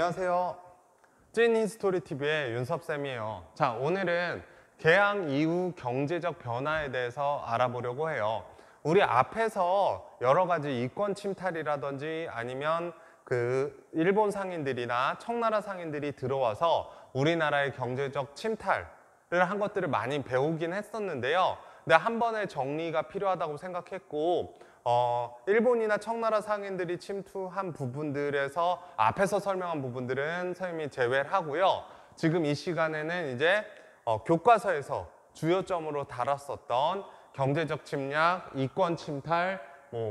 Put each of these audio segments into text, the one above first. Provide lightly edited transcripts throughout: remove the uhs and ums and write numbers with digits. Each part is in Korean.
안녕하세요. 찐 히스토리 TV의 윤섭쌤이에요. 자, 오늘은 개항 이후 경제적 변화에 대해서 알아보려고 해요. 우리 앞에서 여러 가지 이권 침탈이라든지 아니면 그 일본 상인들이나 청나라 상인들이 들어와서 우리나라의 경제적 침탈을 한 것들을 많이 배우긴 했었는데요. 근데 한 번의 정리가 필요하다고 생각했고, 일본이나 청나라 상인들이 침투한 부분들에서 앞에서 설명한 부분들은 선생님이 제외를 하고요. 지금 이 시간에는 이제 교과서에서 주요점으로 다뤘었던 경제적 침략, 이권 침탈,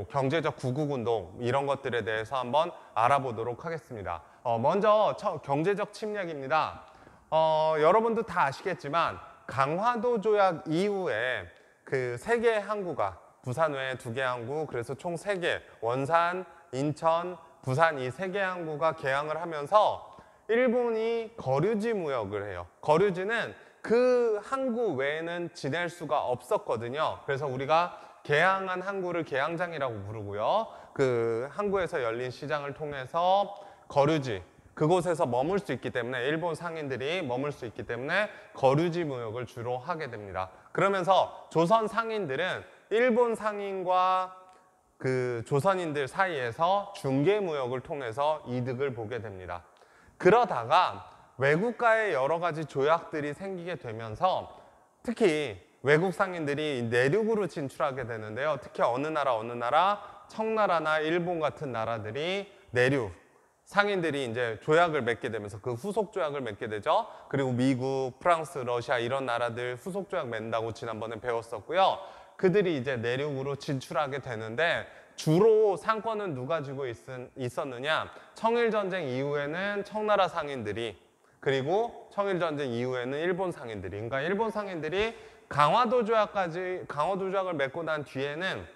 경제적 구국운동 이런 것들에 대해서 한번 알아보도록 하겠습니다. 먼저 경제적 침략입니다. 여러분도 다 아시겠지만 강화도 조약 이후에 그 세 개의 항구가 부산 외에 2개 항구, 그래서 총 3개, 원산, 인천, 부산 이 3개 항구가 개항을 하면서 일본이 거류지 무역을 해요. 거류지는 그 항구 외에는 지낼 수가 없었거든요. 그래서 우리가 개항한 항구를 개항장이라고 부르고요. 그 항구에서 열린 시장을 통해서 거류지, 그곳에서 머물 수 있기 때문에 일본 상인들이 머물 수 있기 때문에 거류지 무역을 주로 하게 됩니다. 그러면서 조선 상인들은 일본 상인과 그 조선인들 사이에서 중개무역을 통해서 이득을 보게 됩니다. 그러다가 외국과의 여러 가지 조약들이 생기게 되면서 특히 외국 상인들이 내륙으로 진출하게 되는데요. 특히 어느 나라, 청나라나 일본 같은 나라들이 내륙, 상인들이 이제 조약을 맺게 되면서 그 후속 조약을 맺게 되죠. 그리고 미국, 프랑스, 러시아 이런 나라들 후속 조약 맺는다고 지난번에 배웠었고요. 그들이 이제 내륙으로 진출하게 되는데 주로 상권은 누가 쥐고 있었느냐? 청일전쟁 이후에는 청나라 상인들이, 그리고 청일전쟁 이후에는 일본 상인들이, 그러니까 일본 상인들이 강화도 조약을 맺고 난 뒤에는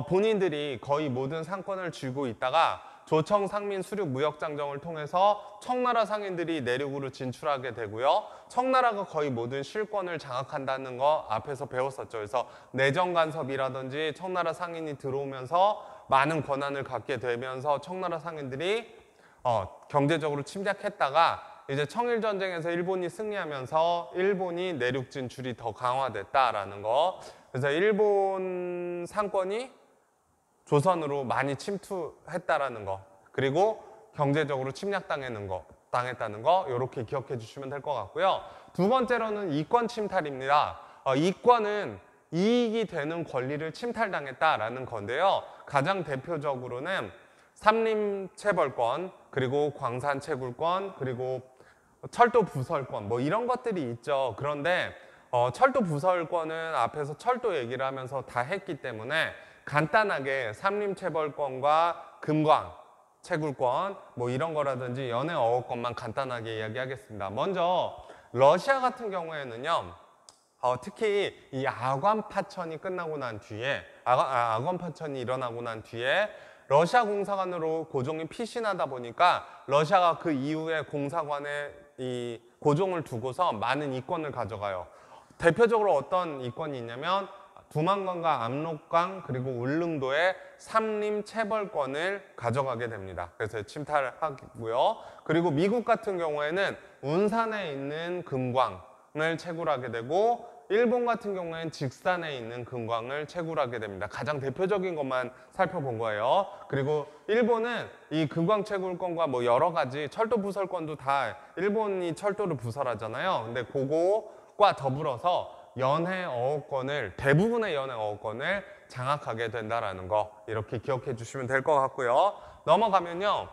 본인들이 거의 모든 상권을 쥐고 있다가 조청 상민 수륙 무역장정을 통해서 청나라 상인들이 내륙으로 진출하게 되고요. 청나라가 거의 모든 실권을 장악한다는 거 앞에서 배웠었죠. 그래서 내정 간섭이라든지 청나라 상인이 들어오면서 많은 권한을 갖게 되면서 청나라 상인들이 경제적으로 침략했다가 이제 청일전쟁에서 일본이 승리하면서 일본이 내륙 진출이 더 강화됐다라는 거. 그래서 일본 상권이 조선으로 많이 침투했다라는 거, 그리고 경제적으로 침략당했다는 거 이렇게 기억해 주시면 될 것 같고요. 두 번째로는 이권 침탈입니다. 이권은 이익이 되는 권리를 침탈당했다라는 건데요. 가장 대표적으로는 삼림체벌권, 그리고 광산채굴권, 그리고 철도 부설권 이런 것들이 있죠. 그런데 철도 부설권은 앞에서 철도 얘기를 하면서 다 했기 때문에 간단하게 삼림체벌권과 금광, 채굴권 이런 거라든지 연해어업권만 간단하게 이야기하겠습니다. 먼저 러시아 같은 경우에는요, 특히 이 아관 파천이 끝나고 난 뒤에 아관 파천이 일어나고 난 뒤에 러시아 공사관으로 고종이 피신하다 보니까 러시아가 그 이후에 공사관에 이 고종을 두고서 많은 이권을 가져가요. 대표적으로 어떤 이권이 있냐면 두만강과 압록강 그리고 울릉도의 삼림체벌권을 가져가게 됩니다. 그래서 침탈하고요. 그리고 미국 같은 경우에는 운산에 있는 금광을 채굴하게 되고 일본 같은 경우에는 직산에 있는 금광을 채굴하게 됩니다. 가장 대표적인 것만 살펴본 거예요. 그리고 일본은 이 금광 채굴권과 여러 가지 철도 부설권도 다 일본이 철도를 부설하잖아요. 근데 그거과 더불어서 대부분의 연해 어업권을 장악하게 된다라는 거 이렇게 기억해 주시면 될 것 같고요. 넘어가면요,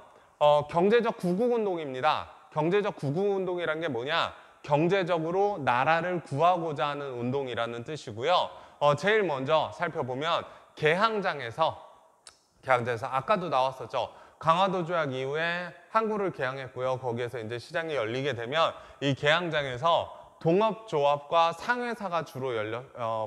경제적 구국운동입니다. 경제적 구국운동이란 게 뭐냐? 경제적으로 나라를 구하고자 하는 운동이라는 뜻이고요. 제일 먼저 살펴보면 개항장에서 아까도 나왔었죠. 강화도 조약 이후에 항구를 개항했고요. 거기에서 이제 시장이 열리게 되면 이 개항장에서 동업조합과 상회사가 주로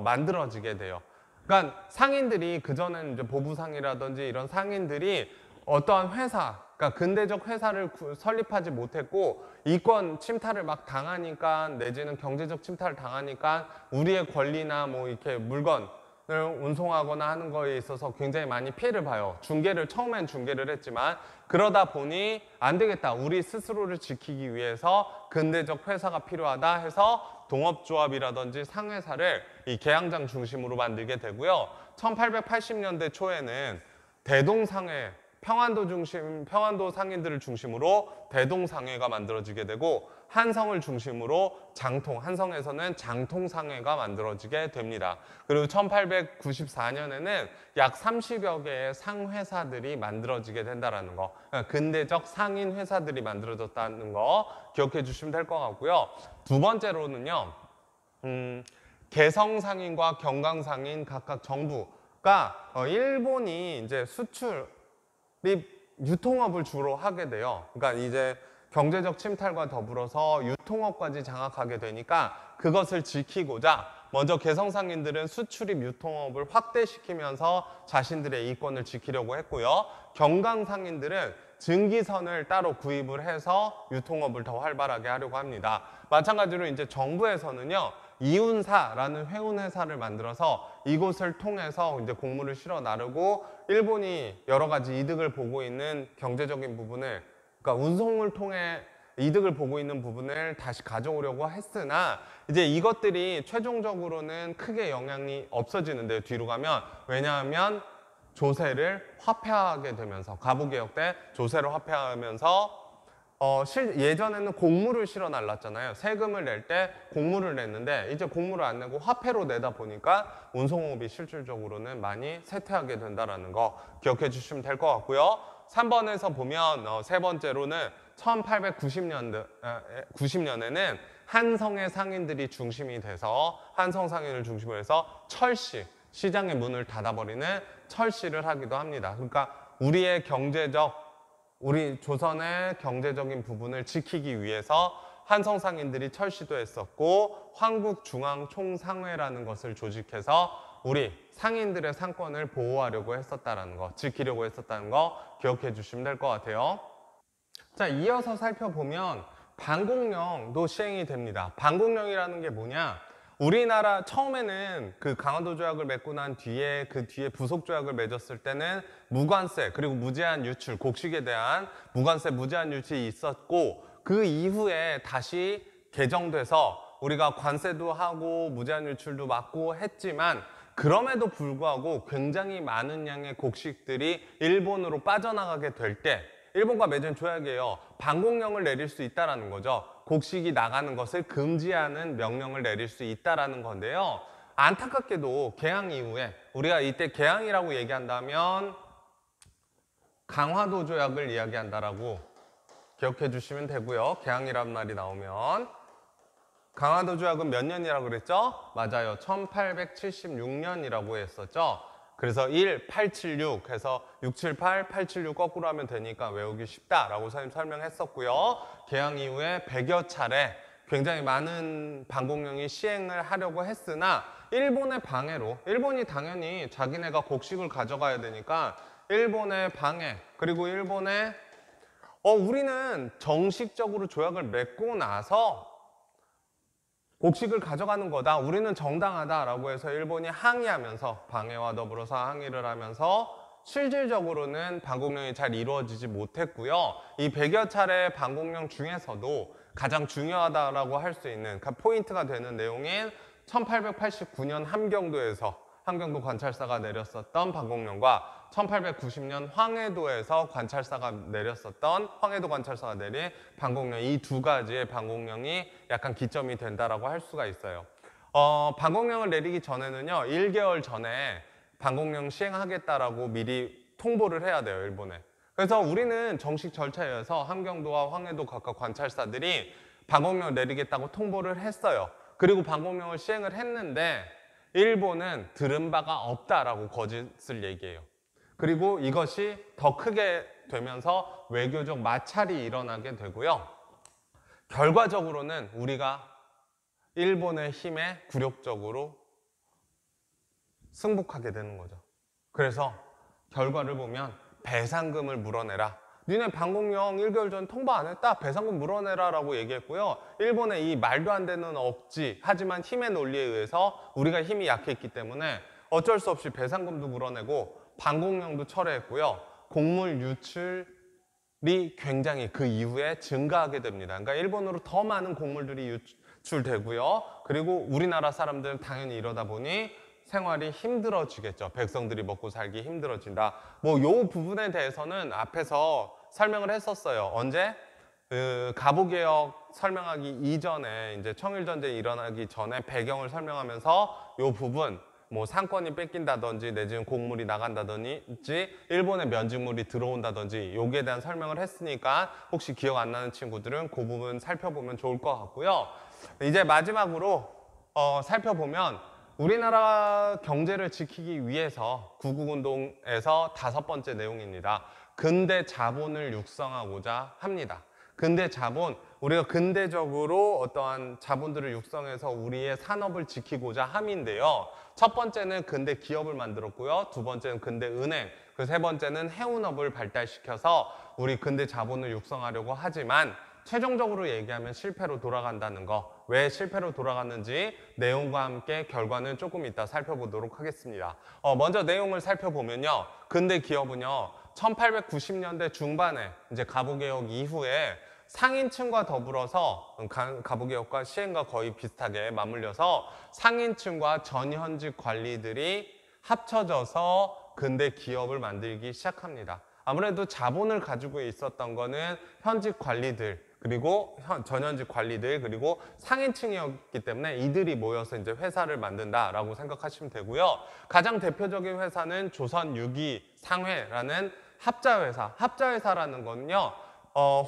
만들어지게 돼요. 그러니까 상인들이 그전에는 이제 보부상이라든지 이런 상인들이 어떠한 회사, 그러니까 근대적 회사를 설립하지 못했고 이권 침탈을 막 당하니까 내지는 경제적 침탈을 당하니까 우리의 권리나 이렇게 물건 운송하거나 하는 거에 있어서 굉장히 많이 피해를 봐요. 처음엔 중개를 했지만 그러다 보니 안 되겠다. 우리 스스로를 지키기 위해서 근대적 회사가 필요하다 해서 동업조합이라든지 상회사를 이 계양장 중심으로 만들게 되고요. 1880년대 초에는 대동상회, 평안도 상인들을 중심으로 대동상회가 만들어지게 되고 한성을 중심으로 한성에서는 장통상회가 만들어지게 됩니다. 그리고 1894년에는 약 30여 개의 상회사들이 만들어지게 된다는 거, 근대적 상인 회사들이 만들어졌다는 거 기억해 주시면 될 것 같고요. 두 번째로는요, 개성상인과 경강상인 각각 정부가 일본이 이제 유통업을 주로 하게 돼요. 그러니까 이제 경제적 침탈과 더불어서 유통업까지 장악하게 되니까 그것을 지키고자 먼저 개성상인들은 수출입 유통업을 확대시키면서 자신들의 이권을 지키려고 했고요. 경강상인들은 증기선을 따로 구입을 해서 유통업을 더 활발하게 하려고 합니다. 마찬가지로 이제 정부에서는요, 이운사라는 회운회사를 만들어서 이곳을 통해서 이제 곡물을 실어 나르고 일본이 여러 가지 이득을 보고 있는 경제적인 부분을, 그러니까 운송을 통해 이득을 보고 있는 부분을 다시 가져오려고 했으나 이제 이것들이 최종적으로는 크게 영향이 없어지는데요. 뒤로 가면. 왜냐하면 조세를 화폐화하게 되면서, 가부개혁 때 조세를 화폐화하면서 예전에는 곡물을 실어 날랐잖아요. 세금을 낼 때 곡물을 냈는데 이제 곡물을 안 내고 화폐로 내다 보니까 운송업이 실질적으로는 많이 쇠퇴하게 된다는 거 기억해 주시면 될 것 같고요. 3번에서 보면 세 번째로는 1890년에는 한성의 상인들이 중심이 돼서 한성 상인을 중심으로 해서 시장의 문을 닫아버리는 철시를 하기도 합니다. 그러니까 우리 조선의 경제적인 부분을 지키기 위해서 한성 상인들이 철시도 했었고 황국중앙총상회라는 것을 조직해서 우리 상인들의 상권을 보호하려고 했었다는 거, 지키려고 했었다는 거 기억해 주시면 될 것 같아요. 자, 이어서 살펴보면 반공령도 시행이 됩니다. 반공령이라는 게 뭐냐? 우리나라 처음에는 그 강화도 조약을 맺고 난 뒤에 그 뒤에 부속 조약을 맺었을 때는 무관세 그리고 무제한 유출, 곡식에 대한 무관세 무제한 유출이 있었고 그 이후에 다시 개정돼서 우리가 관세도 하고 무제한 유출도 막고 했지만 그럼에도 불구하고 굉장히 많은 양의 곡식들이 일본으로 빠져나가게 될 때 일본과 맺은 조약이에요. 반공령을 내릴 수 있다는 거죠. 곡식이 나가는 것을 금지하는 명령을 내릴 수 있다는 건데요. 안타깝게도 개항 이후에 우리가 이때 개항이라고 얘기한다면 강화도 조약을 이야기한다라고 기억해 주시면 되고요. 개항이라는 말이 나오면 강화도 조약은 몇 년이라고 그랬죠? 맞아요. 1876년이라고 했었죠. 그래서 876 해서 678, 876 거꾸로 하면 되니까 외우기 쉽다라고 선생님 설명했었고요. 개항 이후에 100여 차례 굉장히 많은 반공령이 시행을 하려고 했으나 일본의 방해로, 일본이 당연히 자기네가 곡식을 가져가야 되니까 일본의 방해, 그리고 일본의 우리는 정식적으로 조약을 맺고 나서 곡식을 가져가는 거다. 우리는 정당하다라고 해서 일본이 항의하면서 방해와 더불어서 항의를 하면서 실질적으로는 반공령이 잘 이루어지지 못했고요. 이 100여 차례 반공령 중에서도 가장 중요하다라고 할 수 있는 포인트가 되는 내용인 1889년 함경도 관찰사가 내렸었던 반공령과 1890년 황해도에서 황해도 관찰사가 내린 반공령, 이 두 가지의 반공령이 약간 기점이 된다라고 할 수가 있어요. 반공령을 내리기 전에는요, 1개월 전에 반공령 시행하겠다라고 미리 통보를 해야 돼요, 일본에. 그래서 우리는 정식 절차에 의해서 함경도와 황해도 각각 관찰사들이 반공령을 내리겠다고 통보를 했어요. 그리고 반공령을 시행을 했는데 일본은 들은 바가 없다라고 거짓을 얘기해요. 그리고 이것이 더 크게 되면서 외교적 마찰이 일어나게 되고요. 결과적으로는 우리가 일본의 힘에 굴욕적으로 승복하게 되는 거죠. 그래서 결과를 보면 배상금을 물어내라. 니네 반공령 1개월 전 통보 안 했다? 배상금 물어내라 라고 얘기했고요. 일본의 이 말도 안 되는 억지, 하지만 힘의 논리에 의해서 우리가 힘이 약했기 때문에 어쩔 수 없이 배상금도 물어내고 방공령도 철회했고요. 곡물 유출이 굉장히 그 이후에 증가하게 됩니다. 그러니까 일본으로 더 많은 곡물들이 유출되고요. 그리고 우리나라 사람들은 당연히 이러다 보니 생활이 힘들어지겠죠. 백성들이 먹고 살기 힘들어진다. 뭐 요 부분에 대해서는 앞에서 설명을 했었어요. 언제? 가부개혁 설명하기 이전에 이제 청일전쟁이 일어나기 전에 배경을 설명하면서 요 부분 뭐 상권이 뺏긴다든지 내지는 곡물이 나간다든지 일본의 면직물이 들어온다든지 요기에 대한 설명을 했으니까 혹시 기억 안 나는 친구들은 그 부분 살펴보면 좋을 것 같고요. 이제 마지막으로 살펴보면 우리나라 경제를 지키기 위해서 구국운동에서 5번째 내용입니다. 근대 자본을 육성하고자 합니다. 근대 자본, 우리가 근대적으로 어떠한 자본들을 육성해서 우리의 산업을 지키고자 함인데요. 첫 번째는 근대 기업을 만들었고요. 두 번째는 근대 은행, 그 세 번째는 해운업을 발달시켜서 우리 근대 자본을 육성하려고 하지만 최종적으로 얘기하면 실패로 돌아간다는 거. 왜 실패로 돌아갔는지 내용과 함께 결과는 조금 이따 살펴보도록 하겠습니다. 먼저 내용을 살펴보면요. 근대 기업은요. 1890년대 중반에 이제 가부개혁 이후에 상인층과 더불어서 가부개혁과 시행과 거의 비슷하게 맞물려서 상인층과 전현직 관리들이 합쳐져서 근대 기업을 만들기 시작합니다. 아무래도 자본을 가지고 있었던 거는 현직 관리들 그리고 전현직 관리들 그리고 상인층이었기 때문에 이들이 모여서 이제 회사를 만든다라고 생각하시면 되고요. 가장 대표적인 회사는 조선 유기상회라는 합자회사. 합자회사라는 거는요.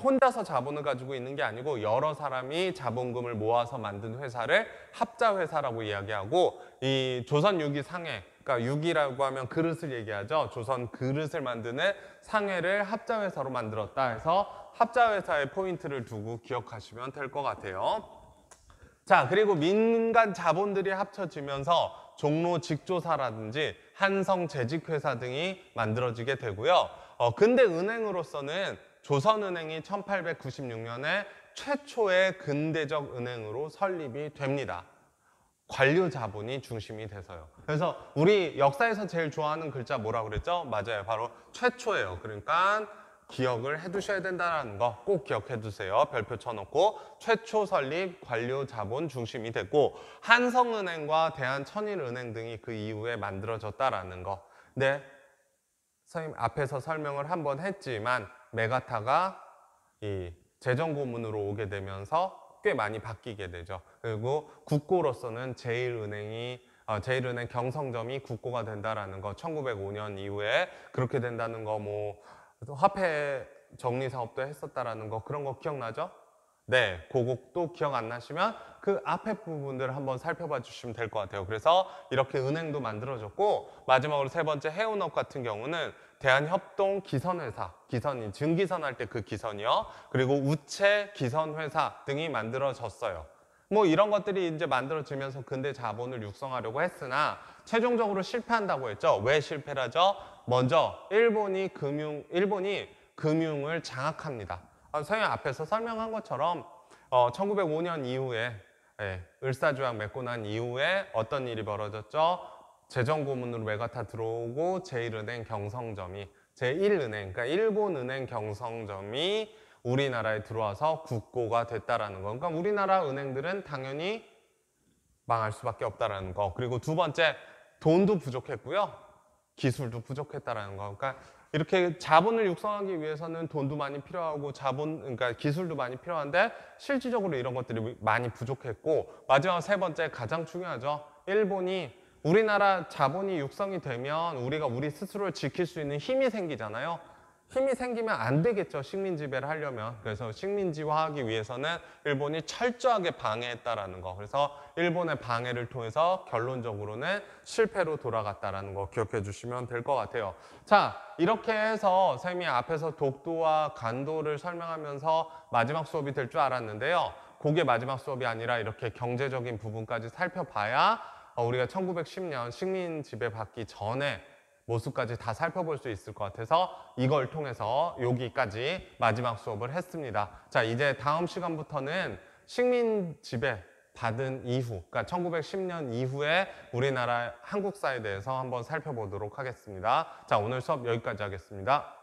혼자서 자본을 가지고 있는 게 아니고 여러 사람이 자본금을 모아서 만든 회사를 합자회사라고 이야기하고 이 조선 유기상회 그러니까 유기라고 하면 그릇을 얘기하죠. 조선 그릇을 만드는 상회를 합자회사로 만들었다 해서 합자회사의 포인트를 두고 기억하시면 될 것 같아요. 자, 그리고 민간 자본들이 합쳐지면서 종로 직조사라든지 한성 재직회사 등이 만들어지게 되고요. 근대 은행으로서는 조선은행이 1896년에 최초의 근대적 은행으로 설립이 됩니다. 관료 자본이 중심이 돼서요. 그래서 우리 역사에서 제일 좋아하는 글자 뭐라고 그랬죠? 맞아요. 바로 최초예요. 그러니까 기억을 해두셔야 된다는 거 꼭 기억해 두세요. 별표 쳐놓고 최초 설립 관료 자본 중심이 됐고 한성은행과 대한천일은행 등이 그 이후에 만들어졌다라는 거. 네, 선생님 앞에서 설명을 한번 했지만 메가타가 이 재정고문으로 오게 되면서 꽤 많이 바뀌게 되죠. 그리고 국고로서는 제일은행 경성점이 국고가 된다라는 거 1905년 이후에 그렇게 된다는 거 뭐 화폐 정리 사업도 했었다라는 거 그런 거 기억나죠? 네, 그것도 기억 안 나시면 그 앞에 부분들을 한번 살펴봐 주시면 될 것 같아요. 그래서 이렇게 은행도 만들어졌고 마지막으로 세 번째 해운업 같은 경우는 대한협동 기선회사, 기선이 증기선 할 때 그 기선이요. 그리고 우체 기선회사 등이 만들어졌어요. 뭐 이런 것들이 이제 만들어지면서 근대 자본을 육성하려고 했으나 최종적으로 실패한다고 했죠. 왜 실패하죠? 먼저 일본이 금융을 장악합니다. 선생님 앞에서 설명한 것처럼 1905년 이후에 을사조약 맺고 난 이후에 어떤 일이 벌어졌죠? 재정고문으로 메가타 들어오고 제1은행 경성점이 제1은행 그러니까 일본은행 경성점이 우리나라에 들어와서 국고가 됐다라는 거. 그러니까 우리나라 은행들은 당연히 망할 수밖에 없다라는 거. 그리고 두 번째 돈도 부족했고요. 기술도 부족했다라는 거. 그러니까 이렇게 자본을 육성하기 위해서는 돈도 많이 필요하고 그러니까 기술도 많이 필요한데 실질적으로 이런 것들이 많이 부족했고 마지막 세 번째 가장 중요하죠. 일본이 우리나라 자본이 육성이 되면 우리가 우리 스스로를 지킬 수 있는 힘이 생기잖아요. 힘이 생기면 안 되겠죠. 식민 지배를 하려면. 그래서 식민지화하기 위해서는 일본이 철저하게 방해했다라는 거. 그래서 일본의 방해를 통해서 결론적으로는 실패로 돌아갔다라는 거 기억해 주시면 될 것 같아요. 자, 이렇게 해서 쌤이 앞에서 독도와 간도를 설명하면서 마지막 수업이 될 줄 알았는데요. 그게 마지막 수업이 아니라 이렇게 경제적인 부분까지 살펴봐야 우리가 1910년 식민 지배 받기 전에 모습까지 다 살펴볼 수 있을 것 같아서 이걸 통해서 여기까지 마지막 수업을 했습니다. 자, 이제 다음 시간부터는 식민 지배 받은 이후, 그러니까 1910년 이후에 우리나라 한국사에 대해서 한번 살펴보도록 하겠습니다. 자, 오늘 수업 여기까지 하겠습니다.